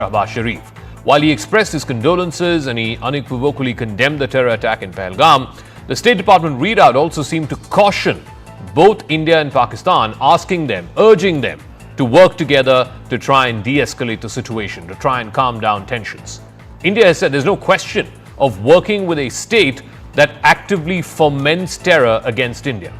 Shahbaz Sharif. While he expressed his condolences and he unequivocally condemned the terror attack in Pahalgam, the State Department readout also seemed to caution both India and Pakistan, urging them to work together to try and de-escalate the situation, to try and calm down tensions. India has said there's no question of working with a state that actively foments terror against India.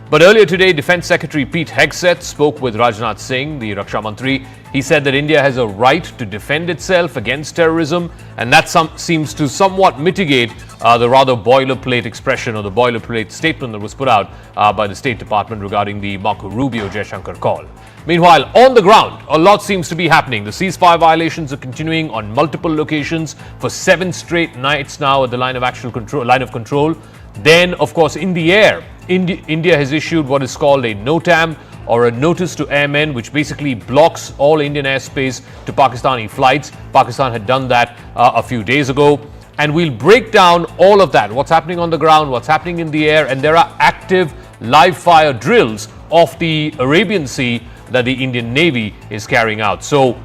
But earlier today, Defense Secretary Pete Hegseth spoke with Rajnath Singh, the Raksha Mantri. He said that India has a right to defend itself against terrorism, and that seems to somewhat mitigate the rather boilerplate expression or the boilerplate statement that was put out by the State Department regarding the Marco Rubio Jaishankar call. Meanwhile, on the ground, a lot seems to be happening. The ceasefire violations are continuing on multiple locations for 7 straight nights now at the line of control. Then, of course, in the air, India has issued what is called a NOTAM, or a notice to airmen, which basically blocks all Indian airspace to Pakistani flights. Pakistan had done that a few days ago. And we'll break down all of that, what's happening on the ground, what's happening in the air, and there are active live fire drills off the Arabian Sea that the Indian Navy is carrying out. So,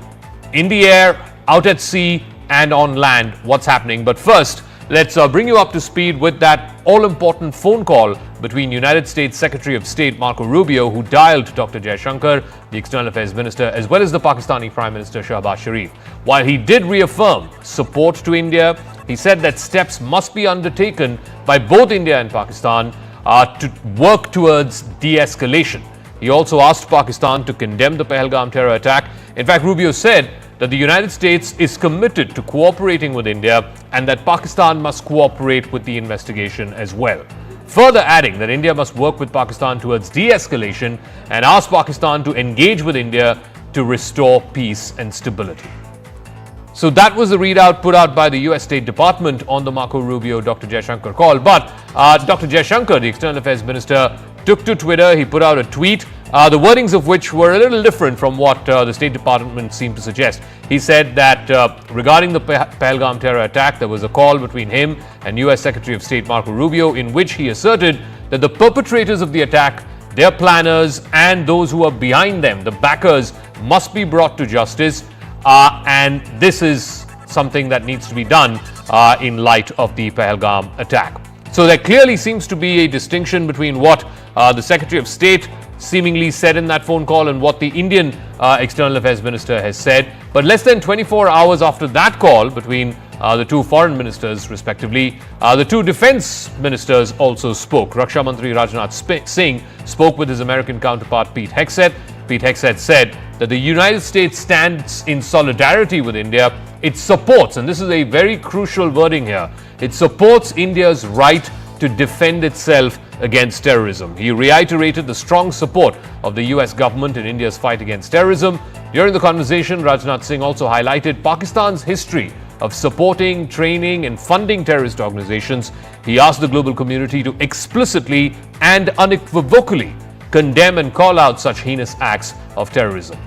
in the air, out at sea, and on land, what's happening. But first, let's bring you up to speed with that all-important phone call between United States Secretary of State Marco Rubio, who dialed Dr. Jaishankar, the External Affairs Minister, as well as the Pakistani Prime Minister Shahbaz Sharif. While he did reaffirm support to India, he said that steps must be undertaken by both India and Pakistan to work towards de-escalation. He also asked Pakistan to condemn the Pahalgam terror attack. In fact, Rubio said that the United States is committed to cooperating with India and that Pakistan must cooperate with the investigation as well. Further adding that India must work with Pakistan towards de-escalation and ask Pakistan to engage with India to restore peace and stability. So that was the readout put out by the US State Department on the Marco Rubio Dr. Jaishankar call. But Dr. Jaishankar, the External Affairs Minister, took to Twitter. He put out a tweet, the wordings of which were a little different from what the State Department seemed to suggest. He said that regarding the Pahalgam terror attack, there was a call between him and US Secretary of State Marco Rubio in which he asserted that the perpetrators of the attack, their planners, and those who are behind them, the backers, must be brought to justice. And this is something that needs to be done in light of the Pahalgam attack. So there clearly seems to be a distinction between what the Secretary of State seemingly said in that phone call and what the Indian External Affairs Minister has said. But less than 24 hours after that call between the two foreign ministers, respectively, the two defense ministers also spoke. Raksha Mantri Rajnath Singh spoke with his American counterpart Pete Hegseth. Pete Hegseth said that the United States stands in solidarity with India. It supports, and this is a very crucial wording here, it supports India's right to defend itself against terrorism. He reiterated the strong support of the US government in India's fight against terrorism. During the conversation, Rajnath Singh also highlighted Pakistan's history of supporting, training, and funding terrorist organizations. He asked the global community to explicitly and unequivocally condemn and call out such heinous acts of terrorism.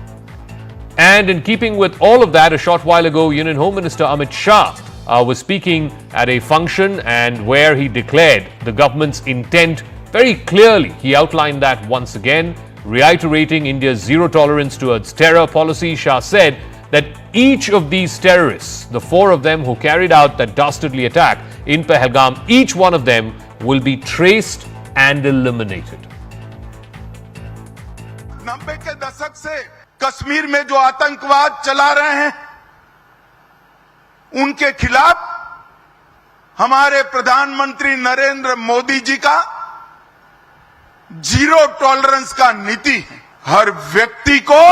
And in keeping with all of that, a short while ago, Union Home Minister Amit Shah was speaking at a function and where he declared the government's intent very clearly. He outlined that once again, reiterating India's zero tolerance towards terror policy. Shah said that each of these terrorists, the 4 of them who carried out that dastardly attack in Pahalgam, each one of them will be traced and eliminated. 90 के दशक से कश्मीर में जो आतंकवाद चला रहे हैं उनके खिलाफ हमारे प्रधानमंत्री नरेंद्र मोदी जी का जीरो टॉलरेंस का नीति है। हर व्यक्ति को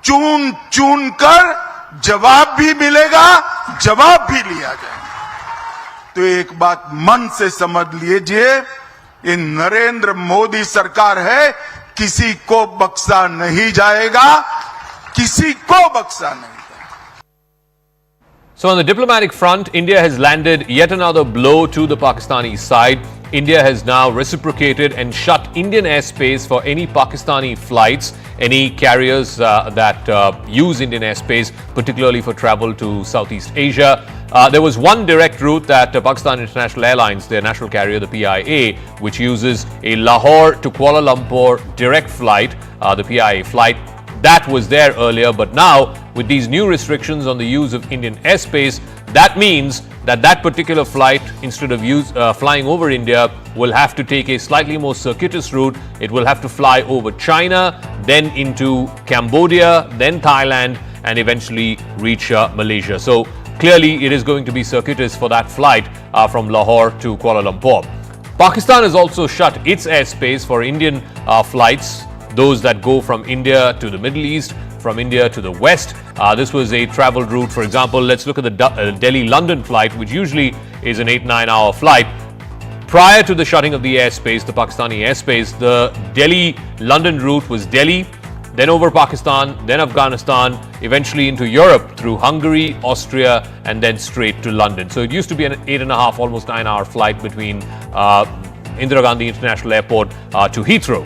चुन चुन कर जवाब भी मिलेगा, जवाब भी लिया जाएगा। तो एक बात मन से समझ लीजिए, ये नरेंद्र मोदी सरकार है, किसी को बख्शा नहीं जाएगा, किसी को बख्शा नहीं। So on the diplomatic front, India has landed yet another blow to the Pakistani side. India has now reciprocated and shut Indian airspace for any Pakistani flights, any carriers that use Indian airspace, particularly for travel to Southeast Asia. There was one direct route that Pakistan International Airlines, their national carrier, the PIA, which uses a Lahore to Kuala Lumpur direct flight, the PIA flight, that was there earlier, but now with these new restrictions on the use of Indian airspace, that means that that particular flight, instead of flying over India, will have to take a slightly more circuitous route. It will have to fly over China, then into Cambodia, then Thailand, and eventually reach Malaysia. So clearly it is going to be circuitous for that flight from Lahore to Kuala Lumpur. Pakistan has also shut its airspace for Indian flights, those that go from India to the Middle East, from India to the West. This was a travel route. For example, let's look at the Delhi-London flight, which usually is an 8-9 hour flight. Prior to the shutting of the airspace, the Pakistani airspace, the Delhi-London route was Delhi, then over Pakistan, then Afghanistan, eventually into Europe through Hungary, Austria, and then straight to London. So it used to be an 8.5, almost 9 hour flight between Indira Gandhi International Airport to Heathrow.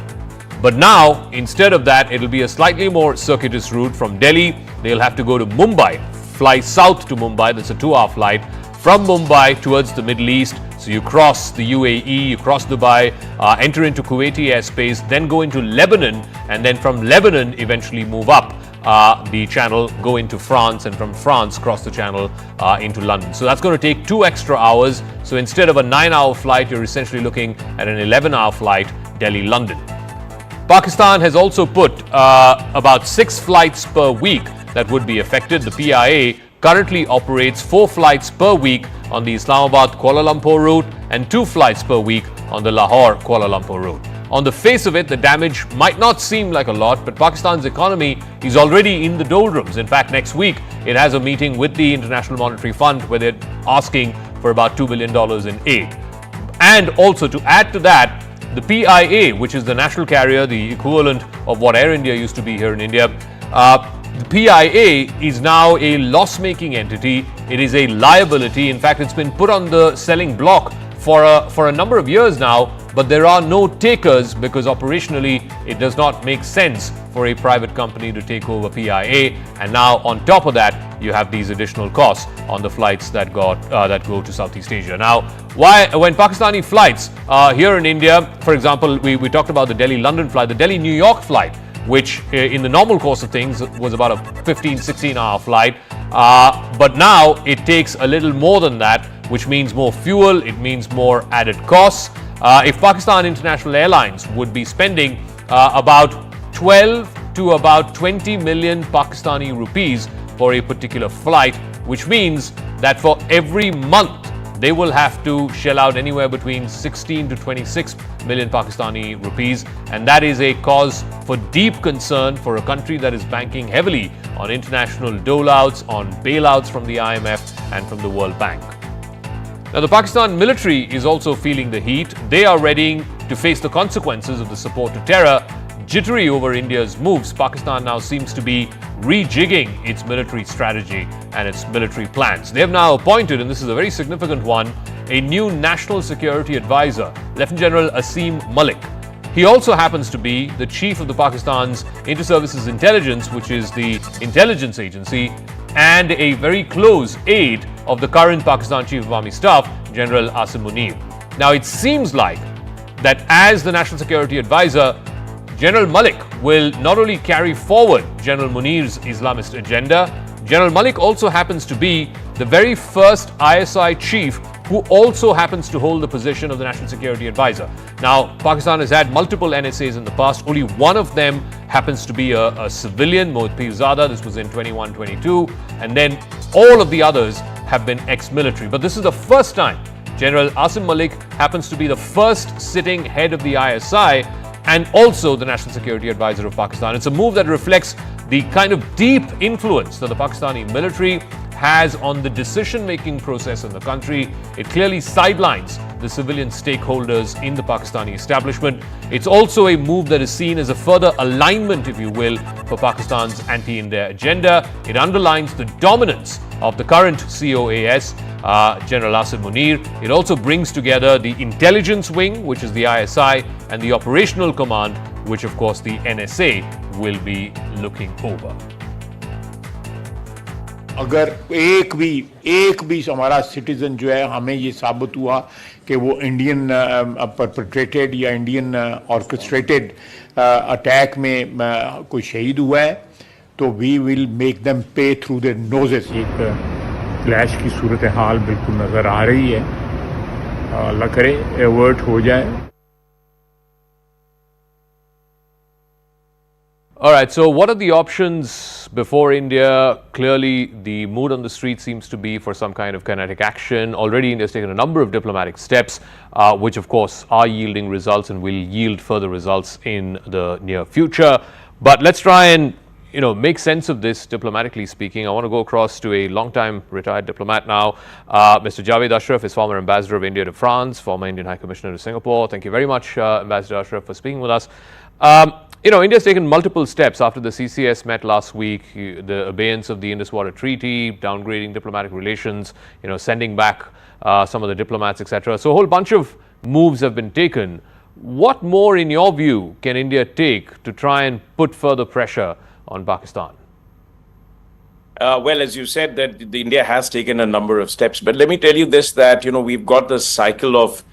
But now, instead of that, it'll be a slightly more circuitous route from Delhi. They'll have to go to Mumbai, fly south to Mumbai. That's a 2-hour flight from Mumbai towards the Middle East. So you cross the UAE, you cross Dubai, enter into Kuwaiti airspace, then go into Lebanon, and then from Lebanon eventually move up the channel, go into France, and from France cross the channel into London. So that's going to take 2 extra hours. So instead of a 9-hour flight, you're essentially looking at an 11-hour flight, Delhi-London. Pakistan has also put about 6 flights per week that would be affected. The PIA currently operates 4 flights per week on the Islamabad-Kuala Lumpur route and 2 flights per week on the Lahore-Kuala Lumpur route. On the face of it, the damage might not seem like a lot, but Pakistan's economy is already in the doldrums. In fact, next week, it has a meeting with the International Monetary Fund where they're asking for about $2 billion in aid. And also, to add to that, the PIA, which is the national carrier, the equivalent of what Air India used to be here in India, the PIA is now a loss-making entity. It is a liability. In fact, it's been put on the selling block for a number of years now, but there are no takers because operationally it does not make sense for a private company to take over PIA. And now on top of that, you have these additional costs on the flights that go to Southeast Asia. Now, when Pakistani flights here in India, for example, we talked about the Delhi-London flight, the Delhi-New York flight, which in the normal course of things was about a 15-16 hour flight. But now it takes a little more than that, which means more fuel, it means more added costs. If Pakistan International Airlines would be spending about 12 to about 20 million Pakistani rupees for a particular flight, which means that for every month they will have to shell out anywhere between 16 to 26 million Pakistani rupees. And that is a cause for deep concern for a country that is banking heavily on international doleouts, on bailouts from the IMF and from the World Bank. Now, the Pakistan military is also feeling the heat. They are readying to face the consequences of the support to terror. Jittery over India's moves, Pakistan now seems to be rejigging its military strategy and its military plans. They have now appointed, and this is a very significant one, a new national security advisor, Lieutenant General Asim Malik. He also happens to be the chief of the Pakistan's Inter-Services Intelligence, which is the intelligence agency, and a very close aide of the current Pakistan Chief of Army Staff, General Asim Munir. Now, it seems like that as the National Security Advisor, General Malik will not only carry forward General Munir's Islamist agenda, General Malik also happens to be the very first ISI chief who also happens to hold the position of the National Security Advisor. Now, Pakistan has had multiple NSAs in the past. Only one of them happens to be a civilian, Mohit Pirzada. This was in 21-22. And then all of the others have been ex-military. But this is the first time General Asim Malik happens to be the first sitting head of the ISI and also the National Security Advisor of Pakistan. It's a move that reflects the kind of deep influence that the Pakistani military has on the decision-making process in the country. It clearly sidelines the civilian stakeholders in the Pakistani establishment. It's also a move that is seen as a further alignment, if you will, for Pakistan's anti-India agenda. It underlines the dominance of the current COAS, General Asim Munir. It also brings together the intelligence wing, which is the ISI, and the operational command, which of course the NSA will be looking over. अगर एक भी हमारा citizen जो है हमें ये साबित हुआ कि वो इंडियन परपेट्रेटेड या इंडियन ऑर्केस्ट्रेटेड अटैक में कोई शहीद हुआ है तो we will make them pay through their noses. एक क्लैश की सूरत हाल बिल्कुल नज़र आ रही है, अल्लाह करे एवर्ट हो जाए. All right, so what are the options before India? Clearly, the mood on the street seems to be for some kind of kinetic action. Already, India has taken a number of diplomatic steps, which of course are yielding results and will yield further results in the near future. But let's try and make sense of this diplomatically speaking. I want to go across to a long-time retired diplomat now. Mr. Javed Ashraf is former ambassador of India to France, former Indian High Commissioner to Singapore. Thank you very much, Ambassador Ashraf, for speaking with us. India's taken multiple steps after the CCS met last week, the abeyance of the Indus Water Treaty, downgrading diplomatic relations, sending back some of the diplomats, etc. So a whole bunch of moves have been taken. What more, in your view, can India take to try and put further pressure on Pakistan? Well, as you said, that India has taken a number of steps. But let me tell you this, that, we've got this cycle of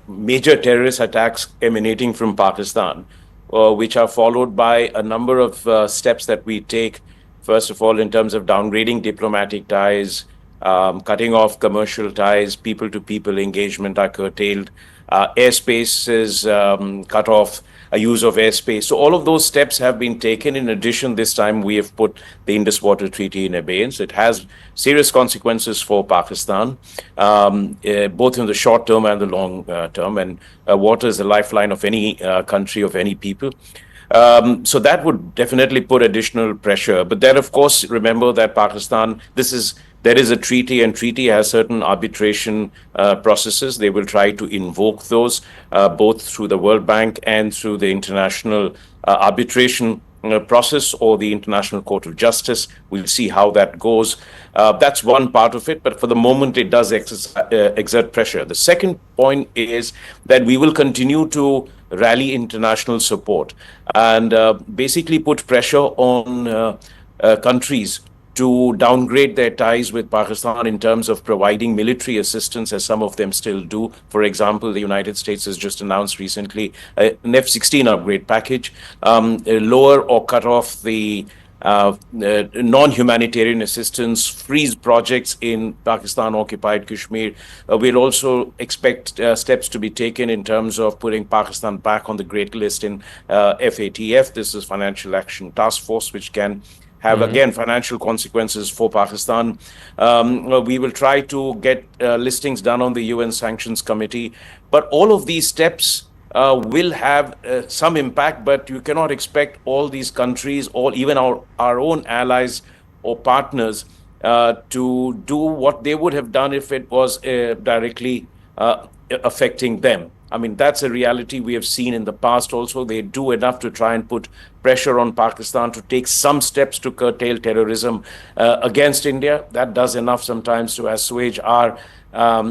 major terrorist attacks emanating from Pakistan, which are followed by a number of steps that we take. First of all, in terms of downgrading diplomatic ties, cutting off commercial ties, people-to-people engagement are curtailed, airspace is cut off, a use of airspace. So all of those steps have been taken. In addition, this time we have put the Indus Water Treaty in abeyance. It has serious consequences for Pakistan, both in the short term and the long term. And water is the lifeline of any country, of any people. So that would definitely put additional pressure. But then, of course, remember that Pakistan, there is a treaty, and treaty has certain arbitration processes. They will try to invoke those, both through the World Bank and through the international arbitration process or the International Court of Justice. We'll see how that goes. That's one part of it, but for the moment it does exert pressure. The second point is that we will continue to rally international support and basically put pressure on countries to downgrade their ties with Pakistan in terms of providing military assistance, as some of them still do. For example, the United States has just announced recently an F-16 upgrade package, lower or cut off the non-humanitarian assistance, freeze projects in Pakistan-occupied Kashmir. We'll also expect steps to be taken in terms of putting Pakistan back on the Great List in FATF. This is Financial Action Task Force, which can have, again, financial consequences for Pakistan. We will try to get listings done on the UN Sanctions Committee. But all of these steps will have some impact, but you cannot expect all these countries, or even our own allies or partners, to do what they would have done if it was directly affecting them. I mean, that's a reality we have seen in the past also. They do enough to try and put pressure on Pakistan to take some steps to curtail terrorism against India. That does enough sometimes to assuage our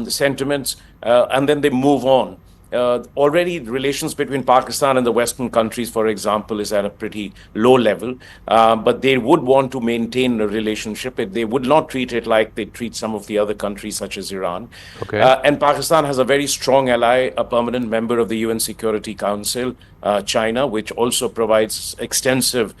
sentiments, and then they move on. Already relations between Pakistan and the Western countries, for example, is at a pretty low level, but they would want to maintain a relationship. They would not treat it like they treat some of the other countries, such as Iran. Okay. And Pakistan has a very strong ally, a permanent member of the UN Security Council, China, which also provides extensive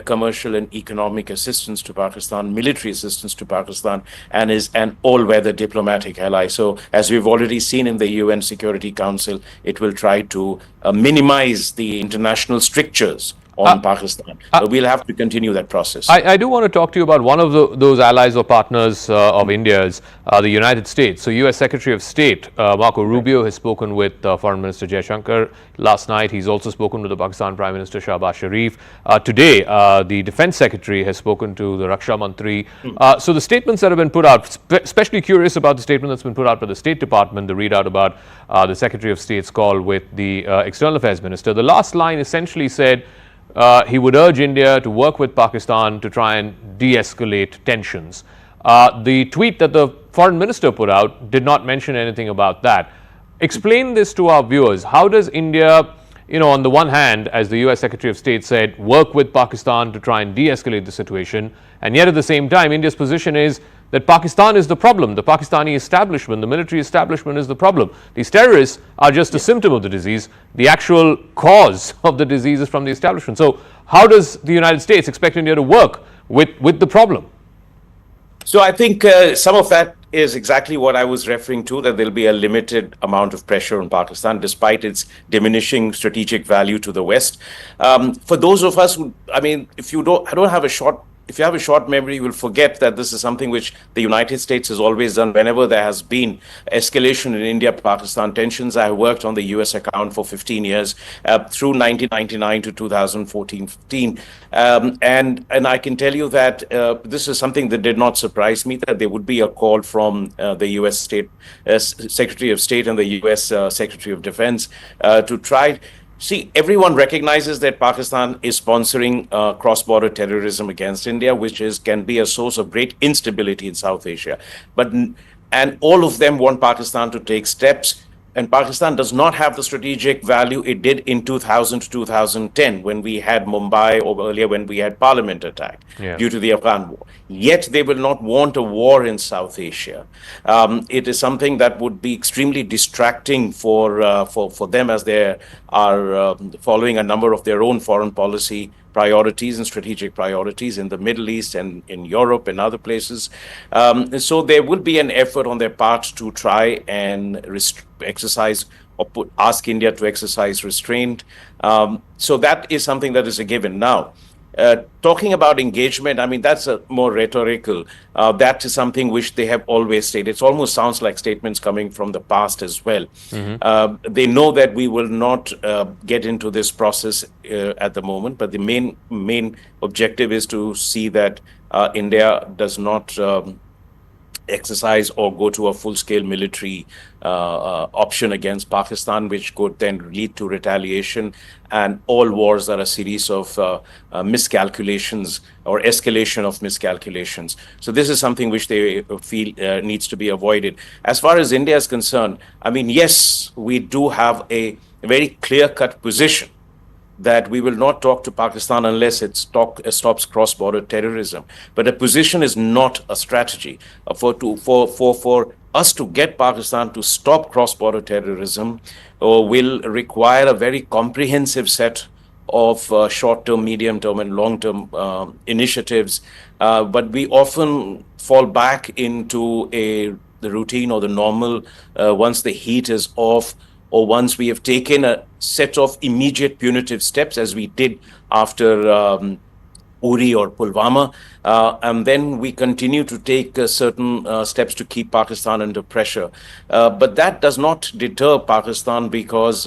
commercial and economic assistance to Pakistan, military assistance to Pakistan, and is an all-weather diplomatic ally. So, as we've already seen in the UN Security Council, it will try to minimize the international strictures on Pakistan. We'll have to continue that process. I do want to talk to you about one of those allies or partners of India's, the United States. So U.S. Secretary of State Marco Rubio has spoken with Foreign Minister Jaishankar last night. He's also spoken with the Pakistan Prime Minister Shahbaz Sharif. Today, the Defense Secretary has spoken to the Raksha Mantri. So the statements that have been put out, especially curious about the statement that's been put out by the State Department, the readout about the Secretary of State's call with the External Affairs Minister. The last line essentially said, he would urge India to work with Pakistan to try and de-escalate tensions. The tweet that the foreign minister put out did not mention anything about that. Explain this to our viewers. How does India, on the one hand, as the US Secretary of State said, work with Pakistan to try and de-escalate the situation, and yet at the same time, India's position is that Pakistan is the problem. The Pakistani establishment, the military establishment is the problem. These terrorists are just a symptom of the disease. The actual cause of the disease is from the establishment. So how does the United States expect India to work with the problem? So I think some of that is exactly what I was referring to, that there'll be a limited amount of pressure on Pakistan despite its diminishing strategic value to the West. For those of us who, I mean, if you have a short memory, you will forget that this is something which the United States has always done whenever there has been escalation in India-Pakistan tensions. I worked on the US account for 15 years, through 1999 to 2014-15. And I can tell you that this is something that did not surprise me, that there would be a call from the US Secretary of State and the US Secretary of Defense to try. See, everyone recognizes that Pakistan is sponsoring cross-border terrorism against India, which can be a source of great instability in South Asia. And all of them want Pakistan to take steps. And Pakistan does not have the strategic value it did in 2000 to 2010 when we had Mumbai, or earlier when we had Parliament attack due to the Afghan war. Yet they will not want a war in South Asia. It is something that would be extremely distracting for them, as they are following a number of their own foreign policy priorities and strategic priorities in the Middle East and in Europe and other places. So there will be an effort on their part to try and exercise or ask India to exercise restraint. So that is something that is a given. Now, talking about engagement, I mean, that's a more rhetorical. That is something which they have always stated. It almost sounds like statements coming from the past as well. They know that we will not get into this process at the moment, but the main objective is to see that India does not exercise or go to a full-scale military option against Pakistan, which could then lead to retaliation. And all wars are a series of miscalculations or escalation of miscalculations. So this is something which they feel needs to be avoided. As far as India is concerned, I mean, yes, we do have a very clear-cut position that we will not talk to Pakistan unless it stops cross-border terrorism. But a position is not a strategy. For us to get Pakistan to stop cross-border terrorism will require a very comprehensive set of short-term, medium-term, and long-term initiatives. But we often fall back into the routine or the normal once the heat is off, or once we have taken a set of immediate punitive steps, as we did after Uri or Pulwama, and then we continue to take certain steps to keep Pakistan under pressure. But that does not deter Pakistan, because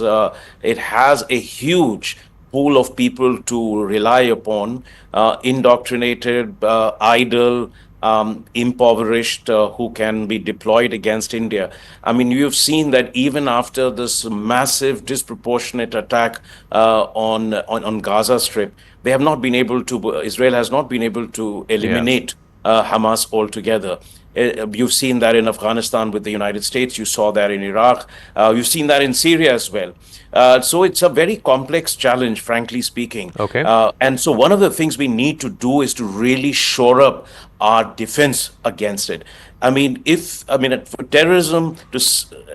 it has a huge pool of people to rely upon, indoctrinated, idle, impoverished, who can be deployed against India. I mean, you've seen that even after this massive, disproportionate attack on Gaza Strip, they have not been able to. Israel has not been able to eliminate Hamas altogether. You've seen that in Afghanistan with the United States. You saw that in Iraq. You've seen that in Syria as well. So it's a very complex challenge, frankly speaking. Okay. And so one of the things we need to do is to really shore up our defense against it. I mean, for terrorism,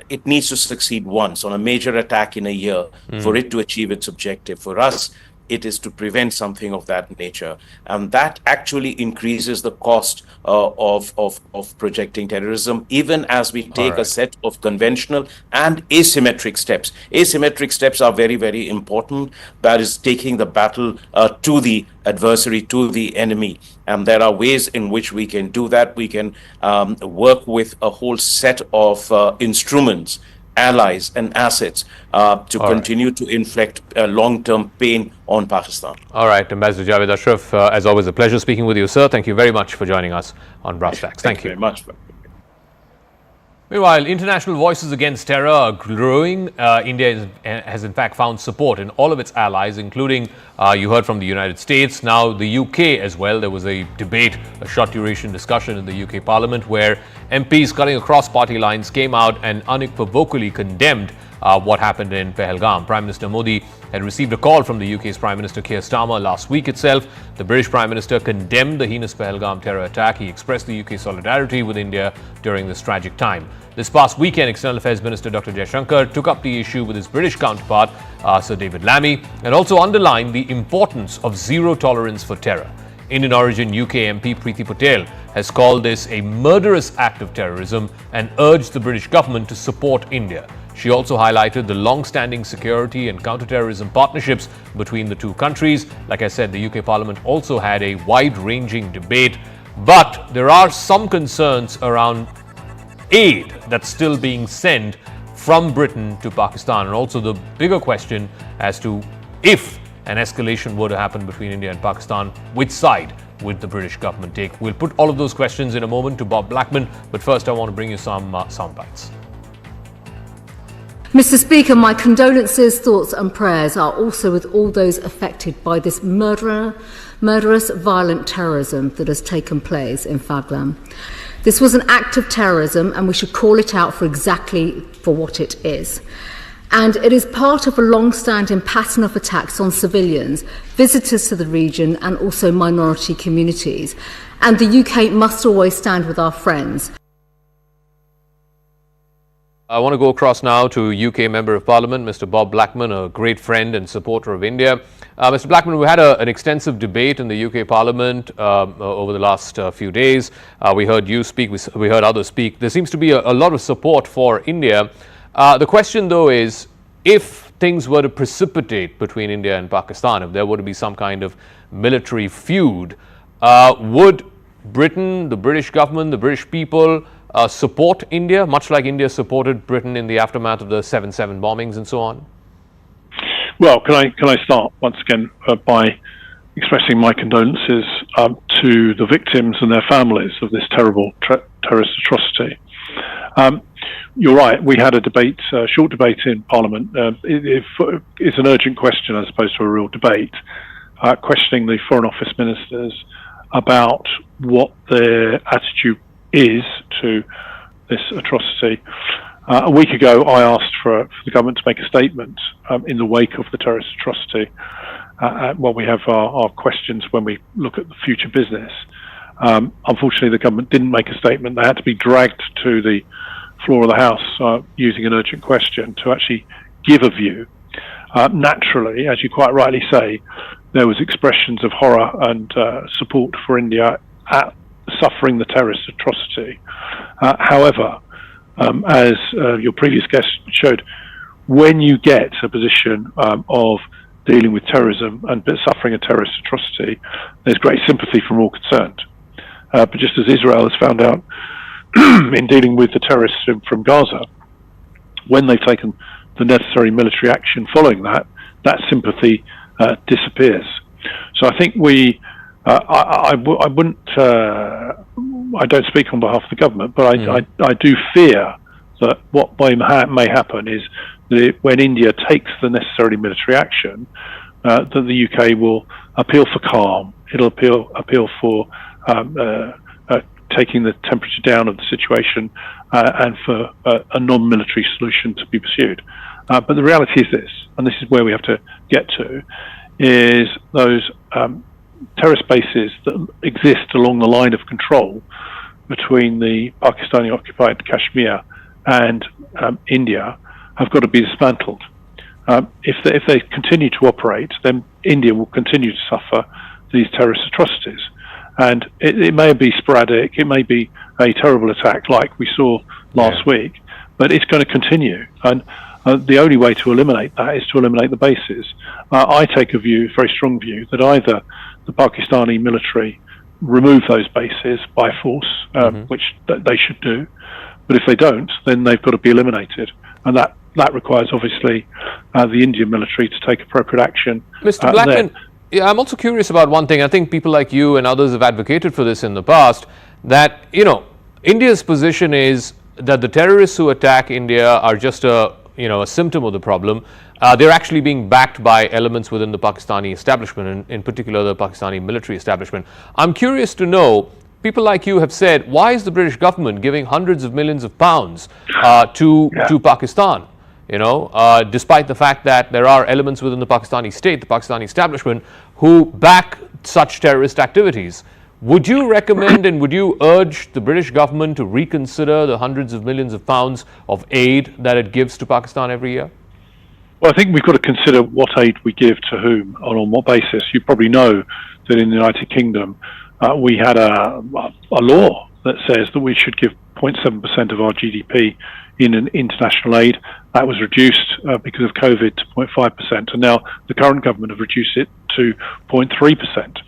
it needs to succeed once on a major attack in a year for it to achieve its objective. For us, it is to prevent something of that nature, and that actually increases the cost of projecting terrorism, even as we take a set of conventional and asymmetric steps. Asymmetric steps are very, very important. That is taking the battle to the adversary, to the enemy, and there are ways in which we can do that. We can work with a whole set of instruments, allies and assets to continue to inflict long-term pain on Pakistan. All right, Ambassador Javed Ashraf, as always, a pleasure speaking with you, sir. Thank you very much for joining us on Brass Tacks. Thank you very much. Meanwhile, international voices against terror are growing. India has in fact found support in all of its allies, including, you heard from the United States, now the UK as well. There was a debate, a short duration discussion in the UK Parliament, where MPs cutting across party lines came out and unequivocally condemned what happened in Pahalgam. Prime Minister Modi had received a call from the UK's Prime Minister Keir Starmer last week itself. The British Prime Minister condemned the heinous Pahalgam terror attack. He expressed the UK's solidarity with India during this tragic time. This past weekend, External Affairs Minister Dr. Jaishankar took up the issue with his British counterpart, Sir David Lammy, and also underlined the importance of zero tolerance for terror. Indian origin UK MP Preeti Patel has called this a murderous act of terrorism and urged the British government to support India. She also highlighted the long-standing security and counter-terrorism partnerships between the two countries. Like I said, the UK Parliament also had a wide-ranging debate, but there are some concerns around aid that's still being sent from Britain to Pakistan, and also the bigger question as to if an escalation were to happen between India and Pakistan, which side would the British government take? We'll put all of those questions in a moment to Bob Blackman, but first I want to bring you some sound bites. Mr. Speaker, my condolences, thoughts and prayers are also with all those affected by this murderous, violent terrorism that has taken place in Pahalgam. This was an act of terrorism and we should call it out for what it is. And it is part of a long-standing pattern of attacks on civilians, visitors to the region and also minority communities. And the UK must always stand with our friends. I want to go across now to UK Member of Parliament, Mr. Bob Blackman, a great friend and supporter of India. Mr. Blackman, we had an extensive debate in the UK Parliament over the last few days. We heard you speak, we heard others speak. There seems to be a lot of support for India. The question, though, is if things were to precipitate between India and Pakistan, if there were to be some kind of military feud, would Britain, the British government, the British people support India, much like India supported Britain in the aftermath of the 7/7 bombings and so on? Well, can I start once again by expressing my condolences to the victims and their families of this terrible terrorist atrocity. You're right. We had a debate, short debate in Parliament. It's an urgent question as opposed to a real debate, questioning the Foreign Office ministers about what their attitude is to this atrocity. A week ago, I asked for the government to make a statement in the wake of the terrorist atrocity. Well, we have our questions when we look at the future business. Unfortunately, the government didn't make a statement. They had to be dragged to the floor of the House using an urgent question to actually give a view. Naturally, as you quite rightly say, there was expressions of horror and support for India at suffering the terrorist atrocity. However, as your previous guest showed, when you get a position of dealing with terrorism and suffering a terrorist atrocity, there's great sympathy from all concerned. But just as Israel has found out in dealing with the terrorists from Gaza, when they've taken the necessary military action following that, that sympathy disappears. So I think I don't speak on behalf of the government, but I do fear that what may happen is that when India takes the necessary military action, that the UK will appeal for calm. It'll appeal for taking the temperature down of the situation and for a non-military solution to be pursued. But the reality is this, and this is where we have to get to, is those terrorist bases that exist along the line of control between the Pakistani-occupied Kashmir and India have got to be dismantled. If they continue to operate, then India will continue to suffer these terrorist atrocities. And it may be sporadic, it may be a terrible attack like we saw last week, but it's going to continue. And the only way to eliminate that is to eliminate the bases. I take a very strong view, that either the Pakistani military remove those bases by force, which they should do, but if they don't, then they've got to be eliminated. And that requires, obviously, the Indian military to take appropriate action. Mr. Blackman, I'm also curious about one thing. I think people like you and others have advocated for this in the past, that, India's position is that the terrorists who attack India are just a symptom of the problem. They're actually being backed by elements within the Pakistani establishment, and in particular the Pakistani military establishment. I'm curious to know, people like you have said, why is the British government giving hundreds of millions of pounds to Pakistan? despite the fact that there are elements within the Pakistani state, the Pakistani establishment, who back such terrorist activities. Would you recommend and would you urge the British government to reconsider the hundreds of millions of pounds of aid that it gives to Pakistan every year? Well, I think we've got to consider what aid we give to whom and on what basis. You probably know that in the United Kingdom, we had a law that says that we should give 0.7% of our GDP in an international aid. That was reduced because of COVID to 0.5%, and now the current government have reduced it to 0.3%.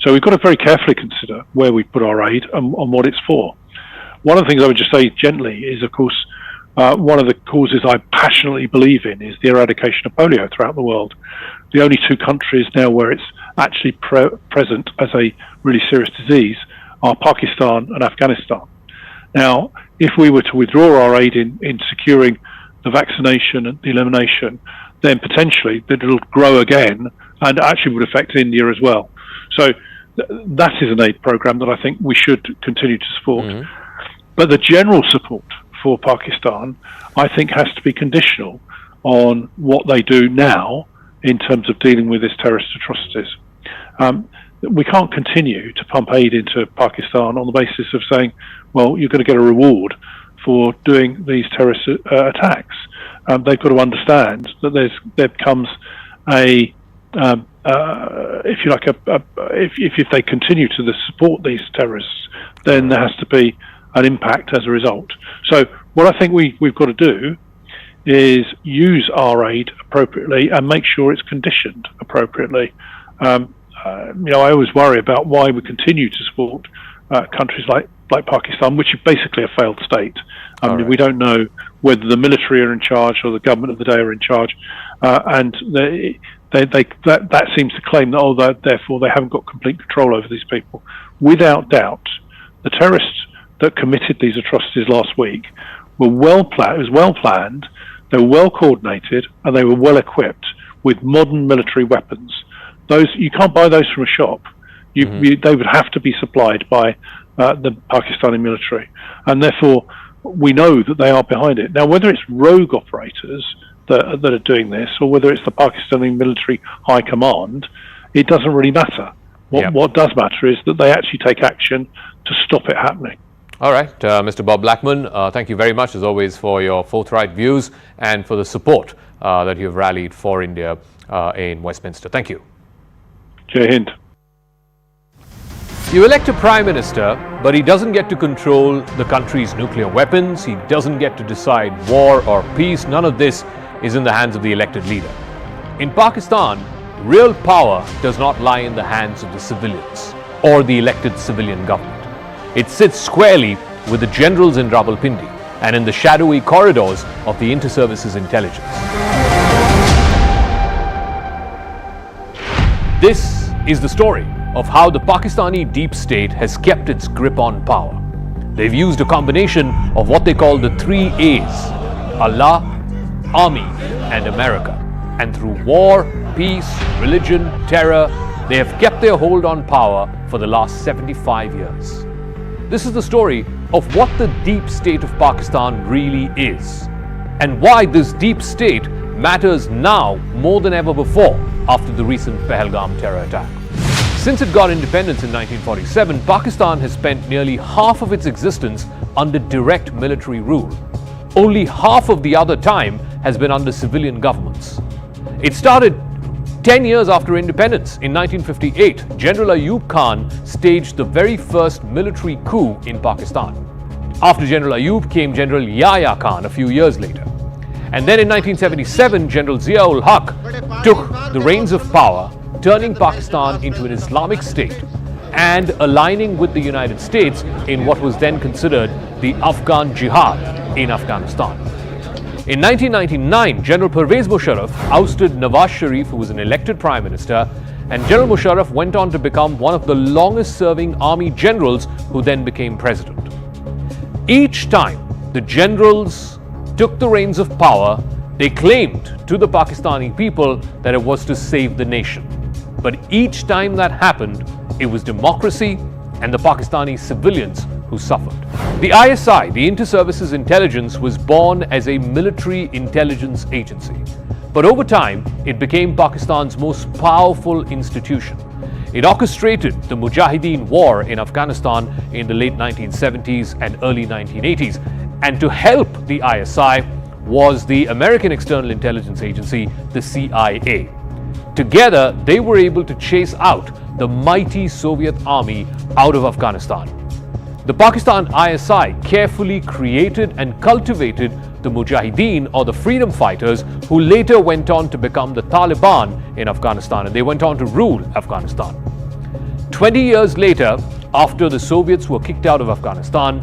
So we've got to very carefully consider where we put our aid and what it's for. One of the things I would just say gently is, of course, one of the causes I passionately believe in is the eradication of polio throughout the world. The only two countries now where it's actually present as a really serious disease are Pakistan and Afghanistan. Now, if we were to withdraw our aid in securing the vaccination and the elimination, then potentially that it'll grow again and actually would affect India as well. So that is an aid program that I think we should continue to support. But the general support for Pakistan, I think, has to be conditional on what they do now in terms of dealing with these terrorist atrocities. We can't continue to pump aid into Pakistan on the basis of saying, well, you're going to get a reward for doing these terrorist attacks. They've got to understand that there comes a if you like, if they continue to support these terrorists, then there has to be an impact as a result. So what I think we've got to do is use our aid appropriately and make sure it's conditioned appropriately. I always worry about why we continue to support countries like Pakistan, which is basically a failed state. We don't know whether the military are in charge or the government of the day are in charge, and that seems to claim that therefore they haven't got complete control over these people. Without doubt, the terrorists that committed these atrocities last week were well planned. It was well planned. They were well coordinated, and they were well equipped with modern military weapons. Those you can't buy those from a shop. They would have to be supplied by the Pakistani military, and therefore we know that they are behind it. Now, whether it's rogue operators that are doing this, or whether it's the Pakistani military high command, it doesn't really matter. What does matter is that they actually take action to stop it happening. All right, Mr. Bob Blackman, thank you very much, as always, for your forthright views and for the support that you have rallied for India in Westminster. Thank you. Jai Hind. You elect a prime minister, but he doesn't get to control the country's nuclear weapons. He doesn't get to decide war or peace. None of this is in the hands of the elected leader. In Pakistan, real power does not lie in the hands of the civilians or the elected civilian government. It sits squarely with the generals in Rawalpindi and in the shadowy corridors of the inter-services intelligence. This is the story of how the Pakistani deep state has kept its grip on power. They've used a combination of what they call the 3 A's: Allah, Army, and America. And through war, peace, religion, terror, they have kept their hold on power for the last 75 years. This is the story of what the deep state of Pakistan really is, and why this deep state matters now more than ever before after the recent Pahalgam terror attack. Since it got independence in 1947, Pakistan has spent nearly half of its existence under direct military rule. Only half of the other time has been under civilian governments. It started 10 years after independence. In 1958, General Ayub Khan staged the very first military coup in Pakistan. After General Ayub came General Yahya Khan a few years later. And then in 1977, General Zia-ul Haq took the reins of power, turning Pakistan into an Islamic state and aligning with the United States in what was then considered the Afghan Jihad in Afghanistan. In 1999, General Pervez Musharraf ousted Nawaz Sharif, who was an elected prime minister, and General Musharraf went on to become one of the longest-serving army generals who then became president. Each time the generals took the reins of power, they claimed to the Pakistani people that it was to save the nation. But each time that happened, it was democracy and the Pakistani civilians who suffered. The ISI, the Inter-Services Intelligence, was born as a military intelligence agency. But over time, it became Pakistan's most powerful institution. It orchestrated the Mujahideen war in Afghanistan in the late 1970s and early 1980s. And to help the ISI was the American External Intelligence Agency, the CIA. Together, they were able to chase out the mighty Soviet army out of Afghanistan. The Pakistan ISI carefully created and cultivated the Mujahideen, or the freedom fighters, who later went on to become the Taliban in Afghanistan, and they went on to rule Afghanistan. 20 years later, after the Soviets were kicked out of Afghanistan,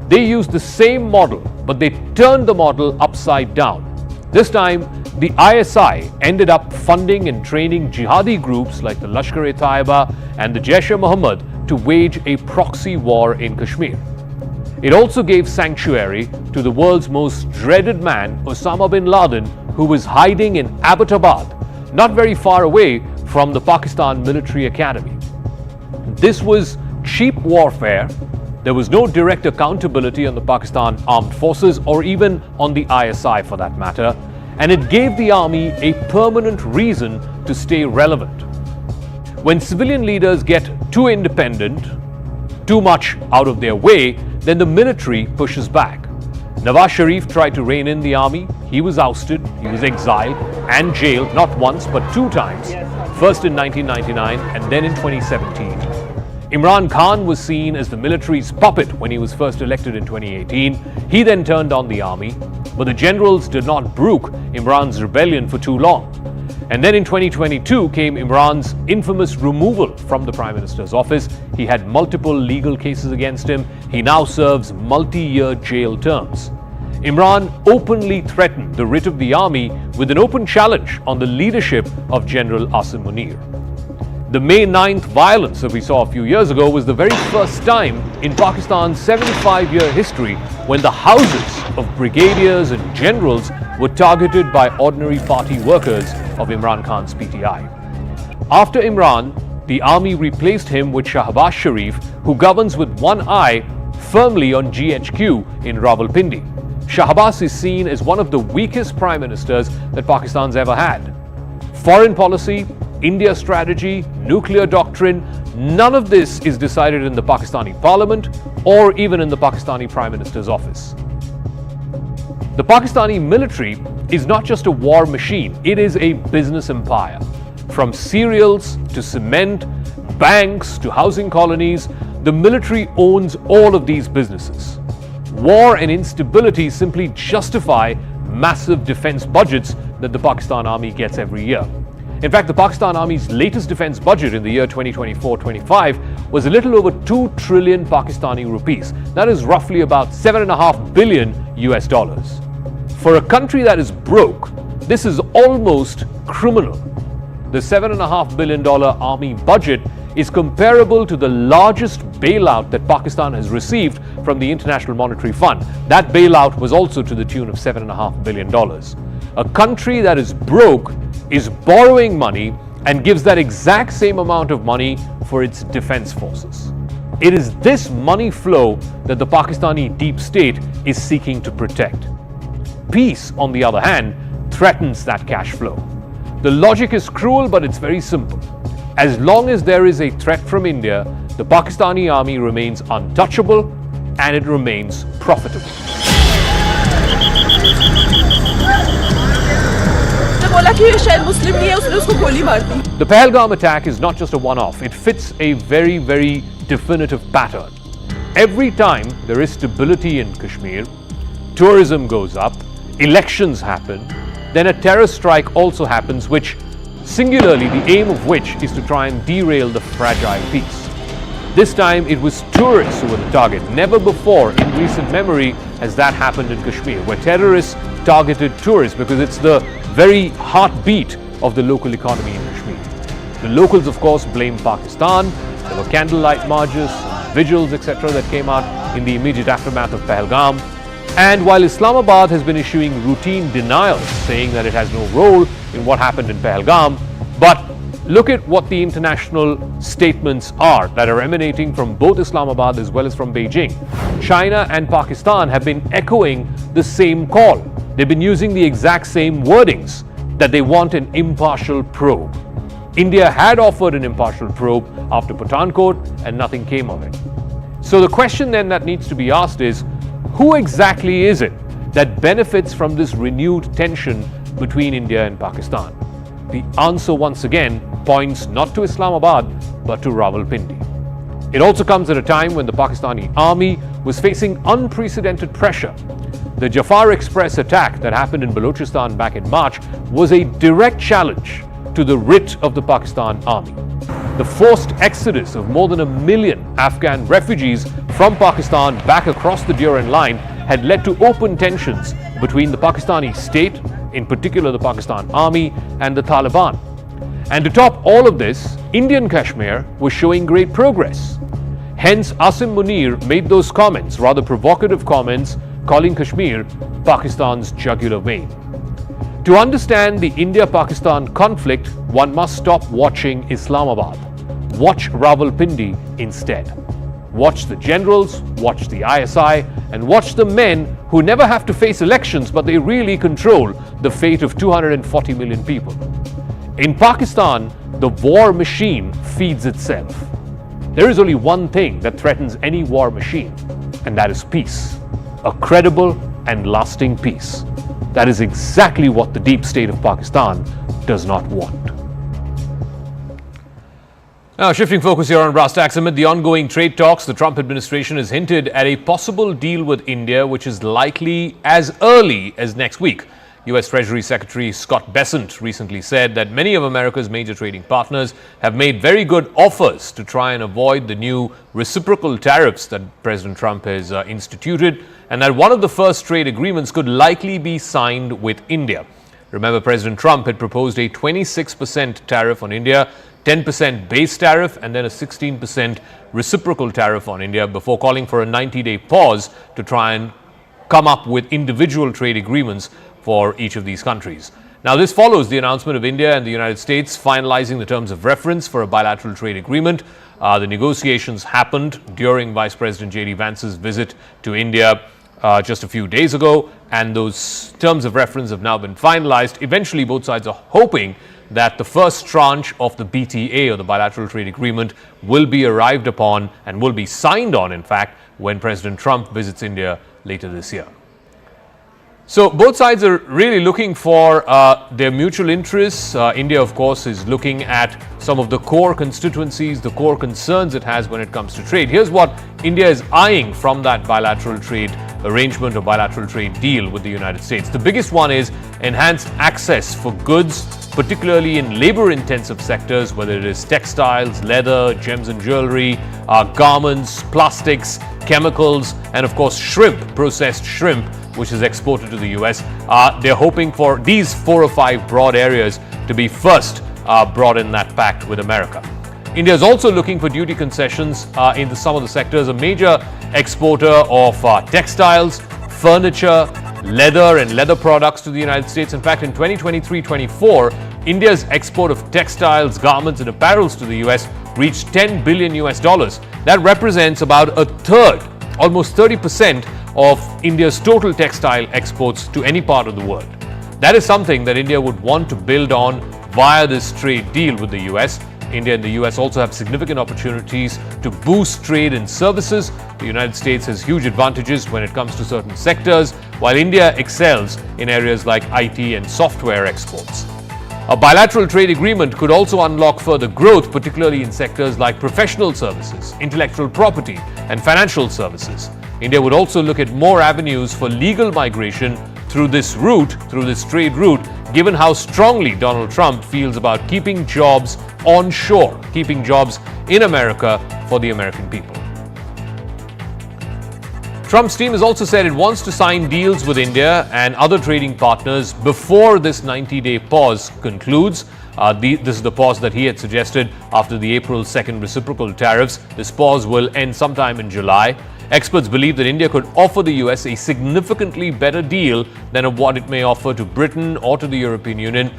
they used the same model, but they turned the model upside down. This time, the ISI ended up funding and training jihadi groups like the Lashkar-e-Taiba and the Jaish-e-Mohammed to wage a proxy war in Kashmir. It also gave sanctuary to the world's most dreaded man, Osama bin Laden, who was hiding in Abbottabad, not very far away from the Pakistan Military Academy. This was cheap warfare. There was no direct accountability on the Pakistan Armed Forces or even on the ISI for that matter, and it gave the army a permanent reason to stay relevant. When civilian leaders get too independent, too much out of their way, then the military pushes back. Nawaz Sharif tried to rein in the army. He was ousted, he was exiled and jailed not once but 2 times, first in 1999 and then in 2017. Imran Khan was seen as the military's puppet when he was first elected in 2018. He then turned on the army, but the generals did not brook Imran's rebellion for too long. And then in 2022 came Imran's infamous removal from the Prime Minister's office. He had multiple legal cases against him. He now serves multi-year jail terms. Imran openly threatened the writ of the army with an open challenge on the leadership of General Asim Munir. The May 9th violence that we saw a few years ago was the very first time in Pakistan's 75-year history when the houses of brigadiers and generals were targeted by ordinary party workers of Imran Khan's PTI. After Imran, the army replaced him with Shahbaz Sharif, who governs with one eye firmly on GHQ in Rawalpindi. Shahbaz is seen as one of the weakest prime ministers that Pakistan's ever had. Foreign policy, India strategy, nuclear doctrine, none of this is decided in the Pakistani parliament or even in the Pakistani Prime Minister's office. The Pakistani military is not just a war machine, it is a business empire. From cereals to cement, banks to housing colonies, the military owns all of these businesses. War and instability simply justify massive defense budgets that the Pakistan Army gets every year. In fact, the Pakistan Army's latest defense budget in the year 2024-25 was a little over 2 trillion Pakistani rupees. That is roughly about $7.5 billion US dollars. For a country that is broke, this is almost criminal. The $7.5 billion army budget is comparable to the largest bailout that Pakistan has received from the International Monetary Fund. That bailout was also to the tune of $7.5 billion. A country that is broke is borrowing money and gives that exact same amount of money for its defense forces. It is this money flow that the Pakistani deep state is seeking to protect. Peace, on the other hand, threatens that cash flow. The logic is cruel, but it's very simple. As long as there is a threat from India, the Pakistani army remains untouchable and it remains profitable. The Pahalgam attack is not just a one-off, it fits a very, very definitive pattern. Every time there is stability in Kashmir, tourism goes up, elections happen, then a terror strike also happens, which singularly the aim of which is to try and derail the fragile peace. This time it was tourists who were the target. Never before in recent memory has that happened in Kashmir, where terrorists targeted tourists because it's the very heartbeat of the local economy in Kashmir. The locals, of course, blame Pakistan. There were candlelight marches, vigils, etc. that came out in the immediate aftermath of Pahalgam. And while Islamabad has been issuing routine denials, saying that it has no role in what happened in Pahalgam, but look at what the international statements are that are emanating from both Islamabad as well as from Beijing. China and Pakistan have been echoing the same call. They've been using the exact same wordings that they want an impartial probe. India had offered an impartial probe after Pathankot and nothing came of it. So the question then that needs to be asked is, who exactly is it that benefits from this renewed tension between India and Pakistan? The answer once again points not to Islamabad but to Rawalpindi. It also comes at a time when the Pakistani army was facing unprecedented pressure. The Jafar Express attack that happened in Balochistan back in March was a direct challenge to the writ of the Pakistan army. The forced exodus of more than 1 million Afghan refugees from Pakistan back across the Durand line had led to open tensions between the Pakistani state, in particular the Pakistan army, and the Taliban. And to top all of this, Indian Kashmir was showing great progress. Hence, Asim Munir made those comments, rather provocative comments, calling Kashmir Pakistan's jugular vein. To understand the India-Pakistan conflict, one must stop watching Islamabad. Watch Rawalpindi instead. Watch the generals, watch the ISI, and watch the men who never have to face elections, but they really control the fate of 240 million people. In Pakistan, the war machine feeds itself. There is only one thing that threatens any war machine, and that is peace. A credible and lasting peace. That is exactly what the deep state of Pakistan does not want. Now, shifting focus here on brass tacks, amid the ongoing trade talks, the Trump administration has hinted at a possible deal with India, which is likely as early as next week. U.S. Treasury Secretary Scott Bessent recently said that many of America's major trading partners have made very good offers to try and avoid the new reciprocal tariffs that President Trump has instituted, and that one of the first trade agreements could likely be signed with India. Remember, President Trump had proposed a 26% tariff on India, 10% base tariff, and then a 16% reciprocal tariff on India before calling for a 90-day pause to try and come up with individual trade agreements for each of these countries. Now, this follows the announcement of India and the United States finalizing the terms of reference for a bilateral trade agreement. The negotiations happened during Vice President J.D. Vance's visit to India just a few days ago, and those terms of reference have now been finalized. Eventually, both sides are hoping that the first tranche of the BTA, or the bilateral trade agreement, will be arrived upon and will be signed on, in fact, when President Trump visits India later this year. So both sides are really looking for their mutual interests. India, of course, is looking at some of the core constituencies, the core concerns it has when it comes to trade. Here's what India is eyeing from that bilateral trade arrangement or bilateral trade deal with the United States. The biggest one is enhanced access for goods, particularly in labor-intensive sectors, whether it is textiles, leather, gems and jewelry, garments, plastics, chemicals, and of course shrimp, processed shrimp, which is exported to the US. They're hoping for these 4 or 5 broad areas to be first brought in that pact with America. India is also looking for duty concessions in some of the sectors. A major exporter of textiles, furniture, leather and leather products to the United States. In fact, in 2023-24, India's export of textiles, garments and apparels to the US reached $10 billion. That represents about a third, almost 30% of India's total textile exports to any part of the world. That is something that India would want to build on via this trade deal with the US. India and the US also have significant opportunities to boost trade in services. The United States has huge advantages when it comes to certain sectors, while India excels in areas like IT and software exports. A bilateral trade agreement could also unlock further growth, particularly in sectors like professional services, intellectual property, and financial services. India would also look at more avenues for legal migration through this route, through this trade route, given how strongly Donald Trump feels about keeping jobs onshore, keeping jobs in America for the American people. Trump's team has also said it wants to sign deals with India and other trading partners before this 90-day pause concludes. This is the pause that he had suggested after the April 2nd reciprocal tariffs. This pause will end sometime in July. Experts believe that India could offer the US a significantly better deal than what it may offer to Britain or to the European Union.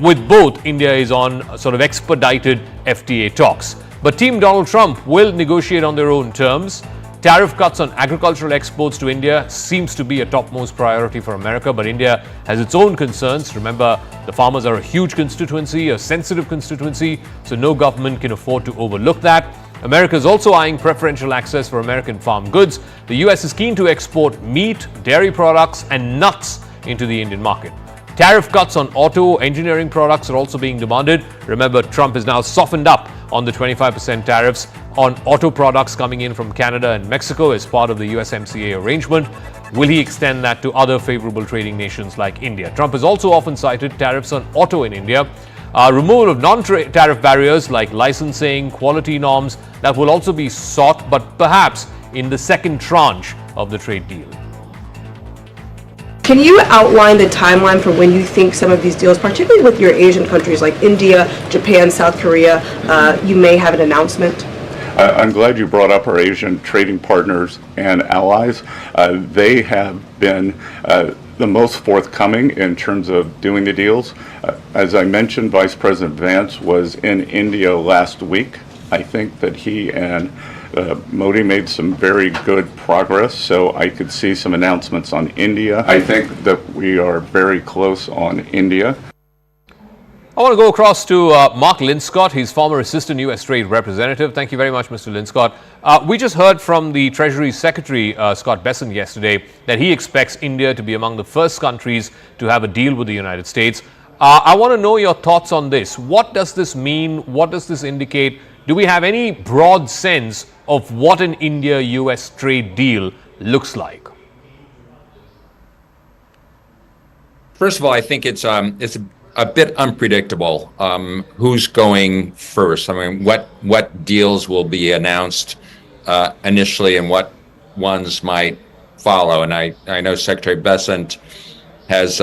with both, India is on sort of expedited FTA talks. But Team Donald Trump will negotiate on their own terms. Tariff cuts on agricultural exports to India seems to be a topmost priority for America, but India has its own concerns. Remember, the farmers are a huge constituency, a sensitive constituency, so no government can afford to overlook that. America is also eyeing preferential access for American farm goods. The US is keen to export meat, dairy products, and nuts into the Indian market. Tariff cuts on auto engineering products are also being demanded. Remember, Trump has now softened up on the 25% tariffs on auto products coming in from Canada and Mexico as part of the USMCA arrangement. Will he extend that to other favorable trading nations like India? Trump has also often cited tariffs on auto in India. Removal of non-tariff barriers like licensing, quality norms, that will also be sought, but perhaps in the second tranche of the trade deal. Can you outline the timeline for when you think some of these deals, particularly with your Asian countries like India, Japan, South Korea, you may have an announcement? I'm glad you brought up our Asian trading partners and allies. They have been the most forthcoming in terms of doing the deals. As I mentioned, Vice President Vance was in India last week. I think that he and Modi made some very good progress, so I could see some announcements on India. I think that we are very close on India. I want to go across to Mark Linscott. He's former Assistant U.S. Trade Representative. Thank you very much, Mr. Linscott. We just heard from the Treasury Secretary, Scott Bessent, yesterday that he expects India to be among the first countries to have a deal with the United States. I want to know your thoughts on this. What does this mean? What does this indicate? Do we have any broad sense of what an India-U.S. trade deal looks like? First of all, I think it's a bit unpredictable who's going first. I mean, what deals will be announced initially and what ones might follow. And I know Secretary Bessent has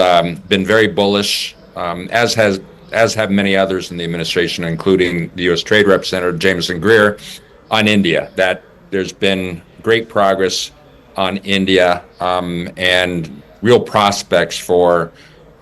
been very bullish, as have many others in the administration, including the U.S. Trade Representative Jameson Greer, on India, that there's been great progress on India and real prospects for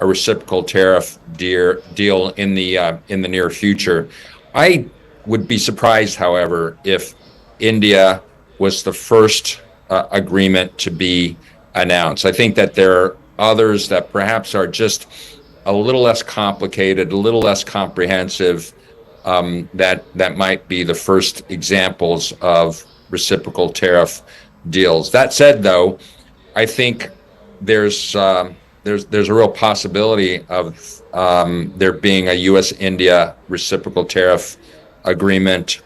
a reciprocal tariff deal in the near future. I would be surprised, however, if India was the first agreement to be announced. I think that there are others that perhaps are just a little less complicated, a little less comprehensive, that might be the first examples of reciprocal tariff deals. That said, though, I think there's a real possibility of there being a U.S.-India reciprocal tariff agreement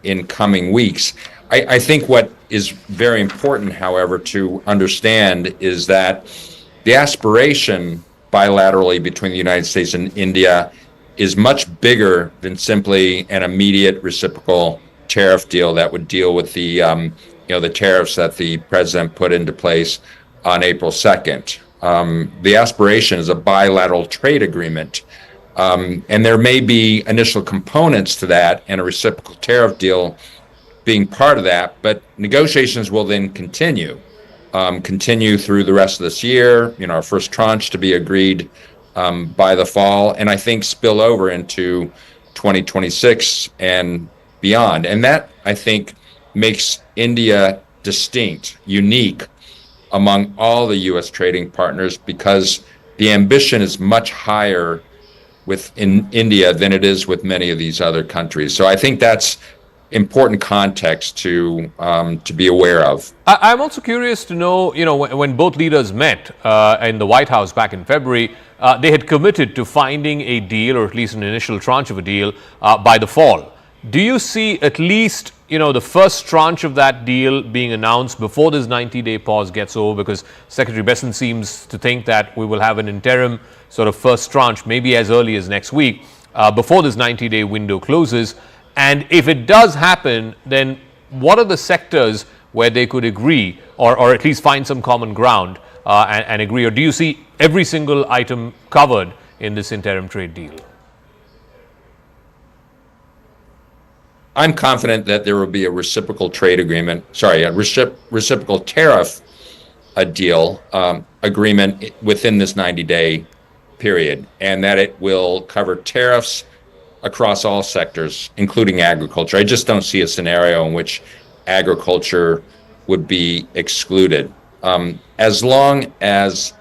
in coming weeks. I think what is very important, however, to understand is that the aspiration bilaterally between the United States and India is much bigger than simply an immediate reciprocal tariff deal that would deal with the the tariffs that the president put into place on April 2nd. The aspiration is a bilateral trade agreement, and there may be initial components to that and a reciprocal tariff deal being part of that, but negotiations will then continue through the rest of this year, our first tranche to be agreed by the fall, and I think spill over into 2026 and beyond. And that, I think, makes India distinct, unique among all the U.S. trading partners, because the ambition is much higher within India than it is with many of these other countries. So I think that's important context to be aware of. I'm also curious to know, when both leaders met in the White House back in February, they had committed to finding a deal, or at least an initial tranche of a deal, by the fall. Do you see at least, the first tranche of that deal being announced before this 90-day pause gets over? Because Secretary Bessent seems to think that we will have an interim sort of first tranche, maybe as early as next week, before this 90-day window closes. And if it does happen, then what are the sectors where they could agree, or at least find some common ground and agree? Or do you see every single item covered in this interim trade deal? I'm confident that there will be a reciprocal trade agreement, a reciprocal tariff deal agreement within this 90-day period, and that it will cover tariffs across all sectors, including agriculture. I just don't see a scenario in which agriculture would be excluded. As long as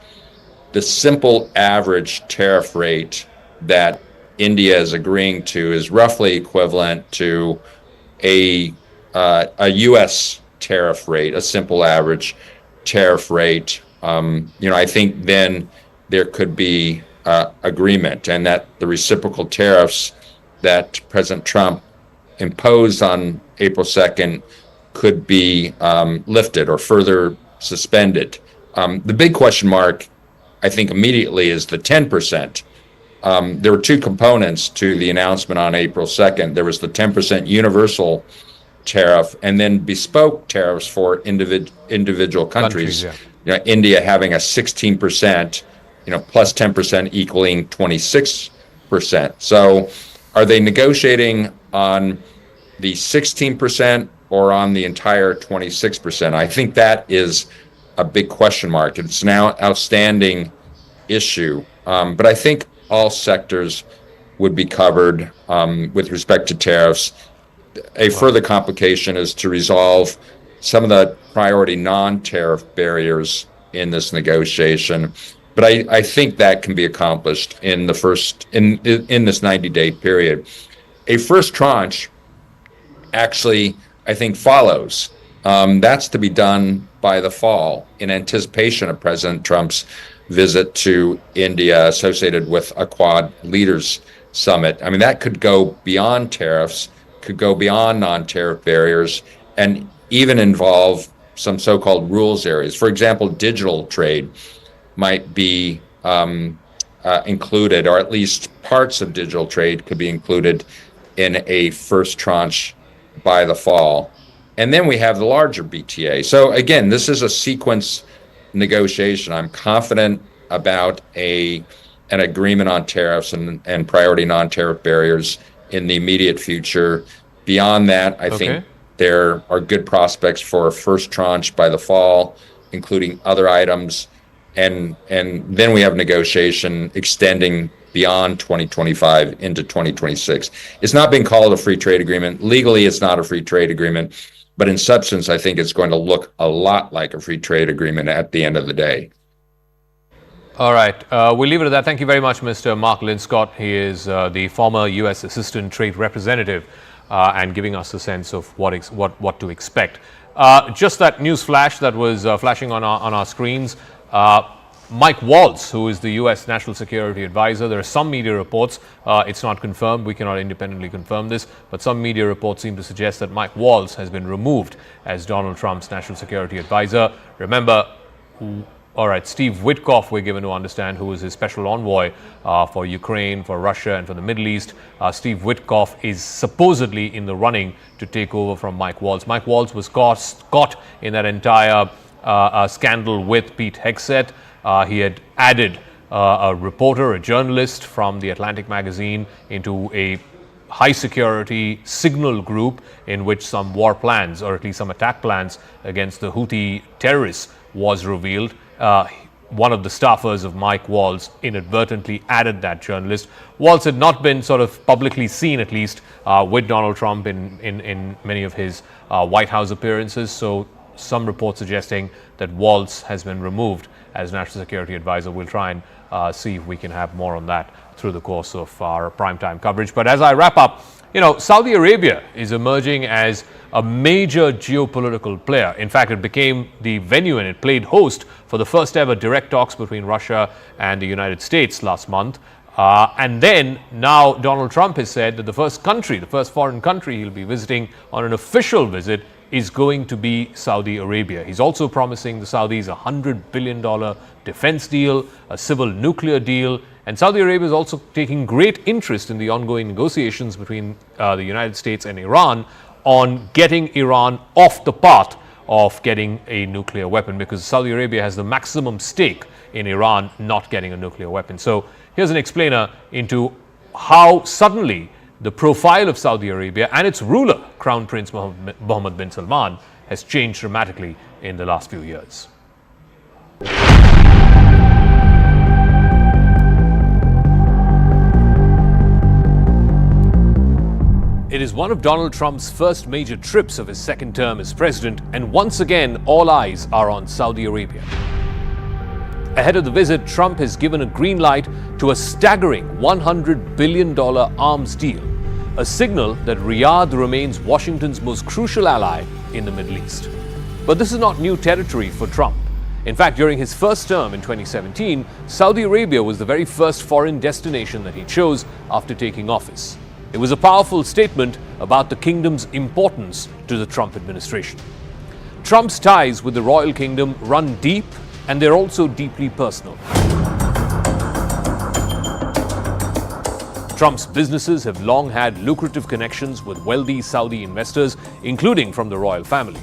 the simple average tariff rate that India is agreeing to is roughly equivalent to a U.S. tariff rate, a simple average tariff rate, I think then there could be agreement, and that the reciprocal tariffs that President Trump imposed on April 2nd could be lifted or further suspended. The big question mark, I think, immediately is the 10%. There were two components to the announcement on April 2nd. There was the 10% universal tariff and then bespoke tariffs for individual countries. Yeah. India having a 16%, plus 10% equaling 26%. So are they negotiating on the 16% or on the entire 26%? I think that is a big question mark. It's an outstanding issue. But I think all sectors would be covered with respect to tariffs. A further complication is to resolve some of the priority non-tariff barriers in this negotiation. But I think that can be accomplished in the in this 90-day period. A first tranche actually, I think, follows. That's to be done by the fall in anticipation of President Trump's visit to India associated with a Quad Leaders Summit. I mean, that could go beyond tariffs, could go beyond non-tariff barriers, and even involve some so-called rules areas. For example, digital trade might be included, or at least parts of digital trade could be included in a first tranche by the fall. And then we have the larger BTA. So again, this is a sequence negotiation. I'm confident about an agreement on tariffs and priority non-tariff barriers in the immediate future. Beyond that, I think there are good prospects for a first tranche by the fall, including other items. And then we have negotiation extending beyond 2025 into 2026. It's not being called a free trade agreement. Legally, it's not a free trade agreement. But in substance, I think it's going to look a lot like a free trade agreement at the end of the day. All right. We'll leave it at that. Thank you very much, Mr. Mark Linscott. He is the former U.S. Assistant Trade Representative and giving us a sense of what to expect. Just that news flash that was flashing on our screens. Mike Waltz, who is the U.S. National Security Advisor. There are some media reports, it's not confirmed, we cannot independently confirm this, but some media reports seem to suggest that Mike Waltz has been removed as Donald Trump's National Security Advisor. Remember, Steve Witkoff, we're given to understand, who is his special envoy for Ukraine, for Russia, and for the Middle East. Steve Witkoff is supposedly in the running to take over from Mike Waltz. Mike Waltz was caught in that entire scandal with Pete Hegseth. He had added a reporter, a journalist from the Atlantic magazine into a high security signal group in which some war plans, or at least some attack plans against the Houthi terrorists was revealed. One of the staffers of Mike Waltz inadvertently added that journalist. Waltz had not been sort of publicly seen, at least, with Donald Trump in many of his White House appearances. So some reports suggesting that Waltz has been removed as National Security Advisor. We'll try and see if we can have more on that through the course of our primetime coverage. But as I wrap up, Saudi Arabia is emerging as a major geopolitical player. In fact, it became the venue and it played host for the first ever direct talks between Russia and the United States last month. And then now Donald Trump has said that the first foreign country he'll be visiting on an official visit is going to be Saudi Arabia. He's also promising the Saudis a $100 billion defense deal, a civil nuclear deal, and Saudi Arabia is also taking great interest in the ongoing negotiations between the United States and Iran on getting Iran off the path of getting a nuclear weapon, because Saudi Arabia has the maximum stake in Iran not getting a nuclear weapon. So here's an explainer into how suddenly the profile of Saudi Arabia and its ruler, Crown Prince Mohammed bin Salman, has changed dramatically in the last few years. is one of Donald Trump's first major trips of his second term as president, and once again, all eyes are on Saudi Arabia. Ahead of the visit, Trump has given a green light to a staggering $100 billion arms deal, a signal that Riyadh remains Washington's most crucial ally in the Middle East. But this is not new territory for Trump. In fact, during his first term in 2017, Saudi Arabia was the very first foreign destination that he chose after taking office. It was a powerful statement about the kingdom's importance to the Trump administration. Trump's ties with the royal kingdom run deep, and they're also deeply personal. Trump's businesses have long had lucrative connections with wealthy Saudi investors, including from the royal family.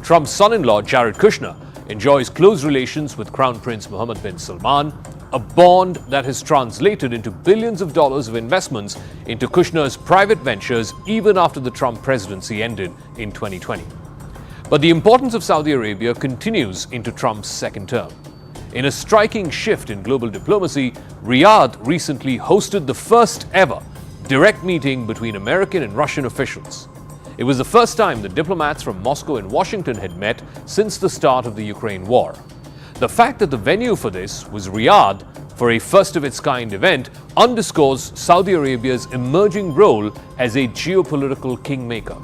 Trump's son-in-law, Jared Kushner, enjoys close relations with Crown Prince Mohammed bin Salman, a bond that has translated into billions of dollars of investments into Kushner's private ventures even after the Trump presidency ended in 2020. But the importance of Saudi Arabia continues into Trump's second term. In a striking shift in global diplomacy, Riyadh recently hosted the first ever direct meeting between American and Russian officials. It was the first time that diplomats from Moscow and Washington had met since the start of the Ukraine war. The fact that the venue for this was Riyadh for a first-of-its-kind event underscores Saudi Arabia's emerging role as a geopolitical kingmaker.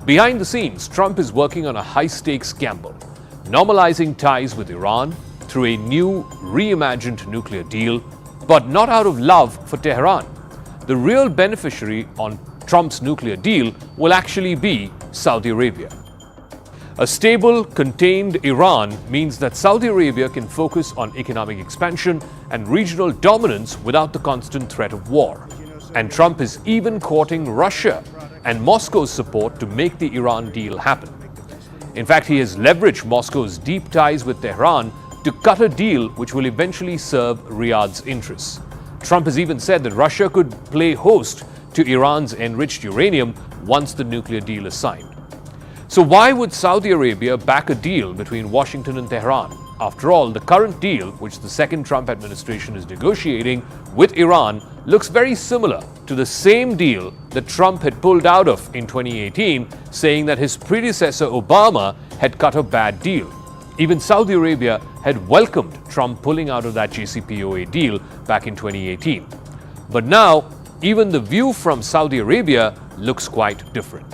Behind the scenes, Trump is working on a high-stakes gamble, normalizing ties with Iran through a new, reimagined nuclear deal, but not out of love for Tehran. The real beneficiary on Trump's nuclear deal will actually be Saudi Arabia. A stable, contained Iran means that Saudi Arabia can focus on economic expansion and regional dominance without the constant threat of war. And Trump is even courting Russia and Moscow's support to make the Iran deal happen. In fact, he has leveraged Moscow's deep ties with Tehran to cut a deal which will eventually serve Riyadh's interests. Trump has even said that Russia could play host to Iran's enriched uranium once the nuclear deal is signed. So why would Saudi Arabia back a deal between Washington and Tehran? After all, the current deal, which the second Trump administration is negotiating with Iran, looks very similar to the same deal that Trump had pulled out of in 2018, saying that his predecessor Obama had cut a bad deal. Even Saudi Arabia had welcomed Trump pulling out of that JCPOA deal back in 2018. But now, even the view from Saudi Arabia looks quite different.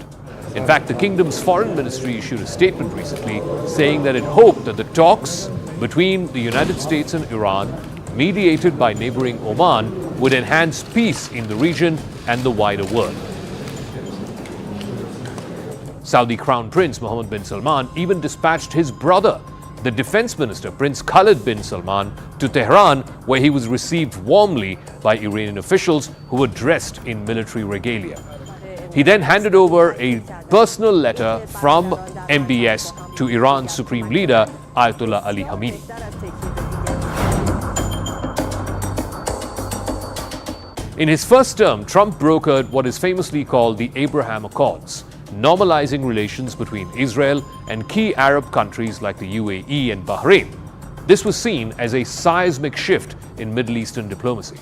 In fact, the kingdom's foreign ministry issued a statement recently saying that it hoped that the talks between the United States and Iran, mediated by neighboring Oman, would enhance peace in the region and the wider world. Saudi Crown Prince Mohammed bin Salman even dispatched his brother, the defense minister Prince Khalid bin Salman, to Tehran, where he was received warmly by Iranian officials who were dressed in military regalia. He then handed over a personal letter from MBS to Iran's supreme leader Ayatollah Ali Khamenei. In his first term, Trump brokered what is famously called the Abraham Accords, normalizing relations between Israel and key Arab countries like the UAE and Bahrain. This was seen as a seismic shift in Middle Eastern diplomacy.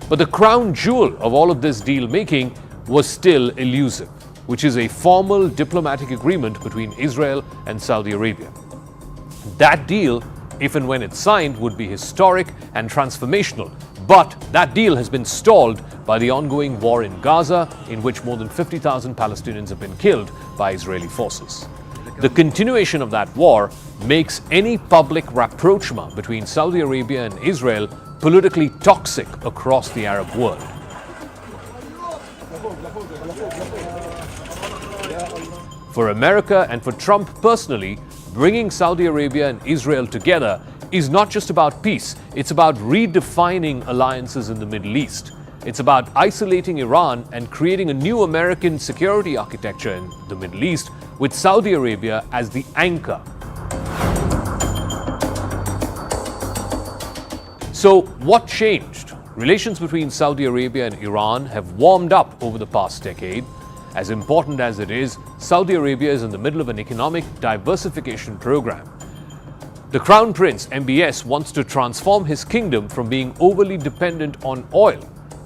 But the crown jewel of all of this deal-making was still elusive, which is a formal diplomatic agreement between Israel and Saudi Arabia. That deal, if and when it's signed, would be historic and transformational. But that deal has been stalled by the ongoing war in Gaza, in which more than 50,000 Palestinians have been killed by Israeli forces. The continuation of that war makes any public rapprochement between Saudi Arabia and Israel politically toxic across the Arab world. For America and for Trump personally, bringing Saudi Arabia and Israel together is not just about peace, it's about redefining alliances in the Middle East. It's about isolating Iran and creating a new American security architecture in the Middle East with Saudi Arabia as the anchor. So what changed? Relations between Saudi Arabia and Iran have warmed up over the past decade. As important as it is, Saudi Arabia is in the middle of an economic diversification program. The Crown Prince, MBS, wants to transform his kingdom from being overly dependent on oil.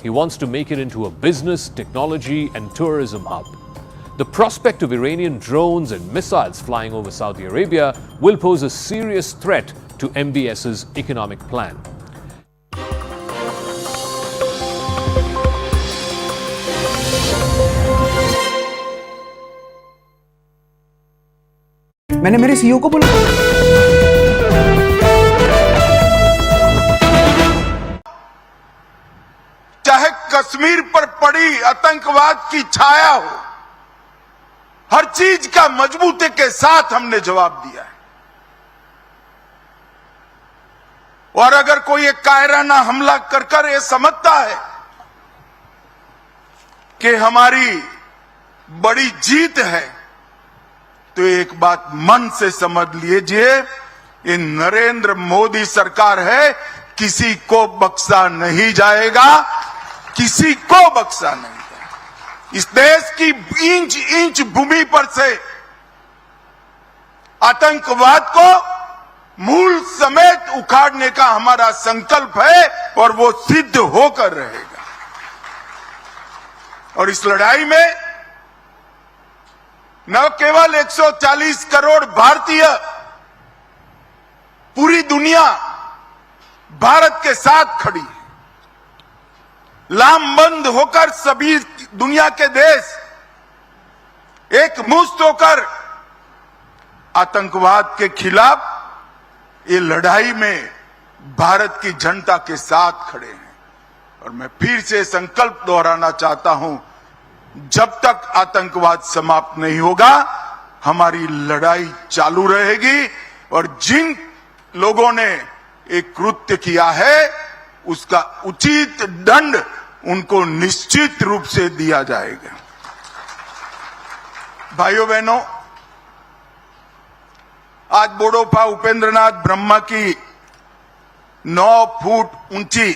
He wants to make it into a business, technology and tourism hub. The prospect of Iranian drones and missiles flying over Saudi Arabia will pose a serious threat to MBS's economic plan. मैंने मेरे CEO को बोला चाहे कश्मीर पर पड़ी आतंकवाद की छाया हो, हर चीज का मजबूती के साथ हमने जवाब दिया है। और अगर कोई एक कायराना हमला कर ये समझता है कि हमारी बड़ी जीत है, तो एक बात मन से समझ लीजिए, ये नरेंद्र मोदी सरकार है, किसी को बख्शा नहीं जाएगा, किसी को बख्शा नहीं जाएगा। इस देश की इंच इंच भूमि पर से आतंकवाद को मूल समेत उखाड़ने का हमारा संकल्प है और वो सिद्ध होकर रहेगा। और इस लड़ाई में न केवल 140 करोड़ भारतीय, पूरी दुनिया भारत के साथ खड़ी है। लामबंद होकर सभी दुनिया के देश एक मुश्त होकर आतंकवाद के खिलाफ ये लड़ाई में भारत की जनता के साथ खड़े हैं। और मैं फिर से संकल्प दोहराना चाहता हूं, जब तक आतंकवाद समाप्त नहीं होगा, हमारी लड़ाई चालू रहेगी और जिन लोगों ने एक कृत्य किया है, उसका उचित दंड उनको निश्चित रूप से दिया जाएगा। भाइयों बहनों, आज बोडोफा उपेंद्रनाथ ब्रह्मा की 9 फुट ऊंची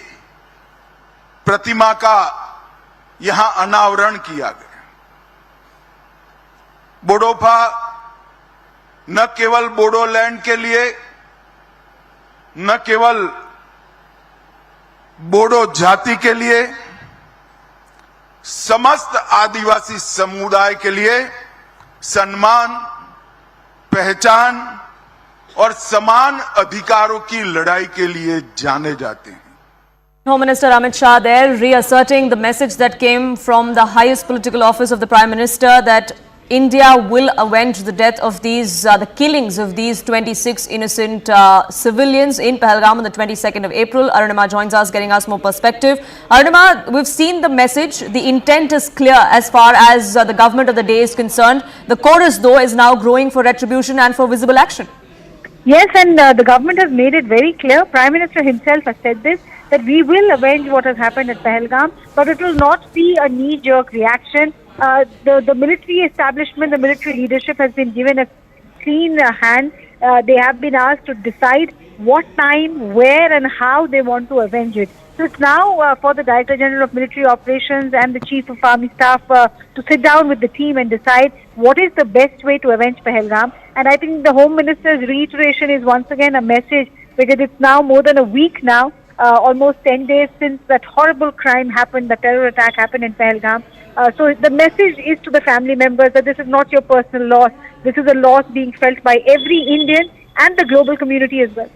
प्रतिमा का यहां अनावरण किया गया। बोडोफा न केवल बोडोलैंड के लिए, न केवल बोडो जाति के लिए, समस्त आदिवासी समुदाय के लिए सम्मान, पहचान और समान अधिकारों की लड़ाई के लिए जाने जाते हैं। Home Minister Amit Shah there reasserting the message that came from the highest political office of the Prime Minister that India will avenge the death of these, the killings of these 26 innocent civilians in Pahalgam on the 22nd of April. Arunima joins us, getting us more perspective. Arunima, we've seen the message. The intent is clear as far as the government of the day is concerned. The chorus, though, is now growing for retribution and for visible action. Yes, and the government has made it very clear. Prime Minister himself has said this, that we will avenge what has happened at Pahalgam, but it will not be a knee-jerk reaction. The military establishment, the military leadership has been given a clean hand. They have been asked to decide what time, where and how they want to avenge it. So it's now for the Director General of Military Operations and the Chief of Army Staff to sit down with the team and decide what is the best way to avenge Pahalgam. And I think the Home Minister's reiteration is once again a message, because it's now more than a week now, almost 10 days since that horrible crime happened, the terror attack happened in Pahalgam. So the message is to the family members that this is not your personal loss. This is a loss being felt by every Indian and the global community as well.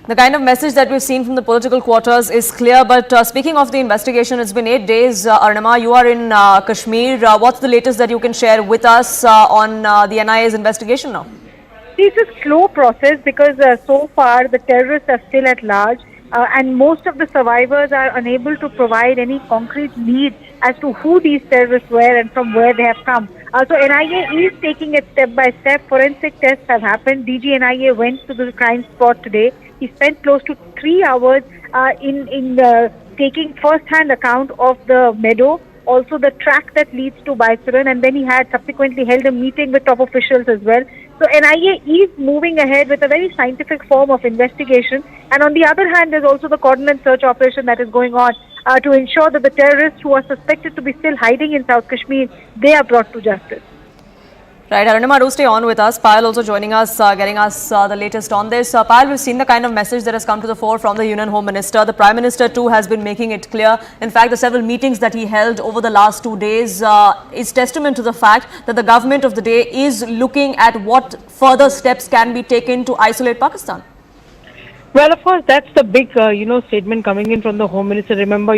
The kind of message that we've seen from the political quarters is clear. But speaking of the investigation, it's been 8 days. Arunima, you are in Kashmir. What's the latest that you can share with us on the NIA's investigation now? It's a slow process because so far the terrorists are still at large. And most of the survivors are unable to provide any concrete lead as to who these terrorists were and from where they have come. So NIA is taking it step by step. Forensic tests have happened. DG NIA went to the crime spot today. He spent close to 3 hours in taking first-hand account of the meadow, also the track that leads to Baisuran, and then he had subsequently held a meeting with top officials as well. So NIA is moving ahead with a very scientific form of investigation. And on the other hand, there's also the coordinate search operation that is going on to ensure that the terrorists who are suspected to be still hiding in South Kashmir, they are brought to justice. Right, Arunima, do stay on with us. Payal also joining us, getting us the latest on this. Payal, we've seen the kind of message that has come to the fore from the Union Home Minister. The Prime Minister too has been making it clear. In fact, the several meetings that he held over the last 2 days is testament to the fact that the government of the day is looking at what further steps can be taken to isolate Pakistan. Well, of course, that's the big, statement coming in from the Home Minister. Remember,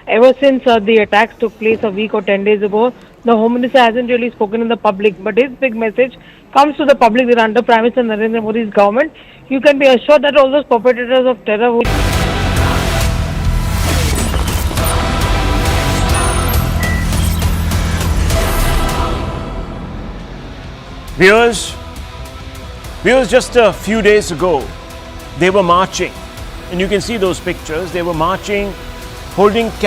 ever since the attacks took place a week or 10 days ago, the Home Minister hasn't really spoken in the public. But his big message comes to the public that under Prime Minister Narendra Modi's government, you can be assured that all those perpetrators of terror will... Viewers, just a few days ago, they were marching, and you can see those pictures. They were marching, holding candles.